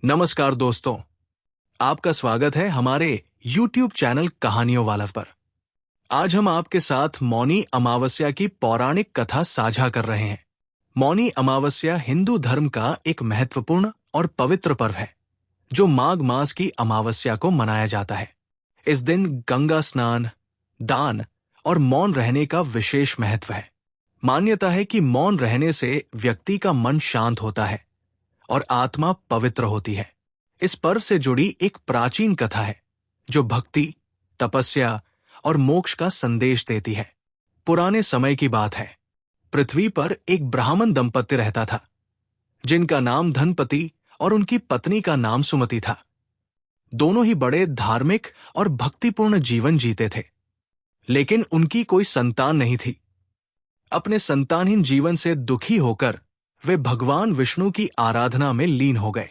नमस्कार दोस्तों, आपका स्वागत है हमारे YouTube चैनल कहानियों वाला पर। आज हम आपके साथ मौनी अमावस्या की पौराणिक कथा साझा कर रहे हैं। मौनी अमावस्या हिंदू धर्म का एक महत्वपूर्ण और पवित्र पर्व है, जो माघ मास की अमावस्या को मनाया जाता है। इस दिन गंगा स्नान, दान और मौन रहने का विशेष महत्व है। मान्यता है कि मौन रहने से व्यक्ति का मन शांत होता है और आत्मा पवित्र होती है। इस पर्व से जुड़ी एक प्राचीन कथा है, जो भक्ति, तपस्या और मोक्ष का संदेश देती है। पुराने समय की बात है। पृथ्वी पर एक ब्राह्मण दंपत्ति रहता था, जिनका नाम धनपति और उनकी पत्नी का नाम सुमति था। दोनों ही बड़े धार्मिक और भक्तिपूर्ण जीवन जीते थे, लेकिन उनकी कोई संतान नहीं थी। अपने संतानहीन जीवन से दुखी होकर वे भगवान विष्णु की आराधना में लीन हो गए।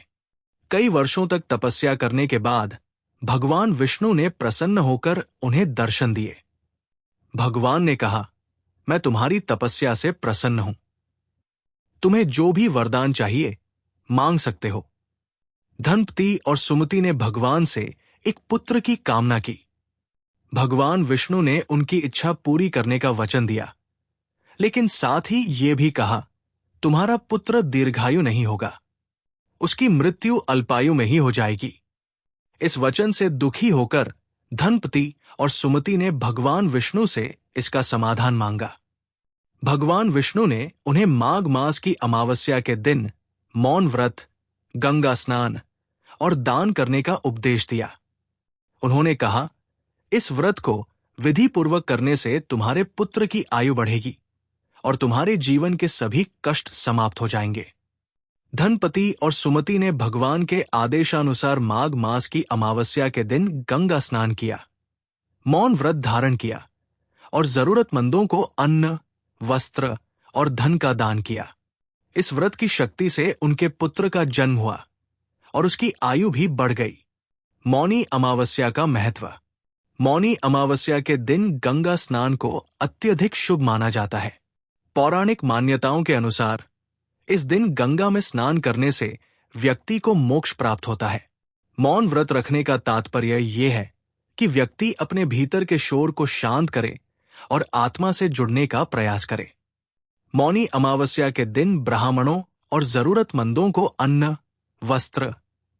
कई वर्षों तक तपस्या करने के बाद भगवान विष्णु ने प्रसन्न होकर उन्हें दर्शन दिए। भगवान ने कहा, मैं तुम्हारी तपस्या से प्रसन्न हूं। तुम्हें जो भी वरदान चाहिए मांग सकते हो। धनपति और सुमति ने भगवान से एक पुत्र की कामना की। भगवान विष्णु ने उनकी इच्छा पूरी करने का वचन दिया, लेकिन साथ ही ये भी कहा, तुम्हारा पुत्र दीर्घायु नहीं होगा, उसकी मृत्यु अल्पायु में ही हो जाएगी। इस वचन से दुखी होकर धनपति और सुमति ने भगवान विष्णु से इसका समाधान मांगा। भगवान विष्णु ने उन्हें माघ मास की अमावस्या के दिन मौन व्रत, गंगा स्नान और दान करने का उपदेश दिया। उन्होंने कहा, इस व्रत को विधि पूर्वक करने से तुम्हारे पुत्र की आयु बढ़ेगी और तुम्हारे जीवन के सभी कष्ट समाप्त हो जाएंगे। धनपति और सुमति ने भगवान के आदेशानुसार माघ मास की अमावस्या के दिन गंगा स्नान किया, मौन व्रत धारण किया और जरूरतमंदों को अन्न, वस्त्र और धन का दान किया। इस व्रत की शक्ति से उनके पुत्र का जन्म हुआ और उसकी आयु भी बढ़ गई। मौनी अमावस्या का महत्व। मौनी अमावस्या के दिन गंगा स्नान को अत्यधिक शुभ माना जाता है। पौराणिक मान्यताओं के अनुसार इस दिन गंगा में स्नान करने से व्यक्ति को मोक्ष प्राप्त होता है। मौन व्रत रखने का तात्पर्य यह है कि व्यक्ति अपने भीतर के शोर को शांत करे और आत्मा से जुड़ने का प्रयास करे। मौनी अमावस्या के दिन ब्राह्मणों और जरूरतमंदों को अन्न, वस्त्र,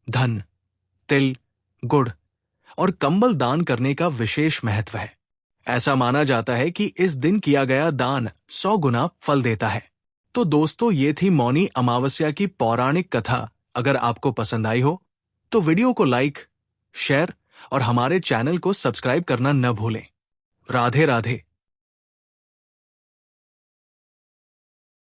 धन, तिल, गुड़ और कंबल दान करने का विशेष महत्व है। ऐसा माना जाता है कि इस दिन किया गया दान 100 गुना फल देता है। तो दोस्तों, ये थी मौनी अमावस्या की पौराणिक कथा। अगर आपको पसंद आई हो तो वीडियो को लाइक, शेयर और हमारे चैनल को सब्सक्राइब करना न भूलें। राधे राधे।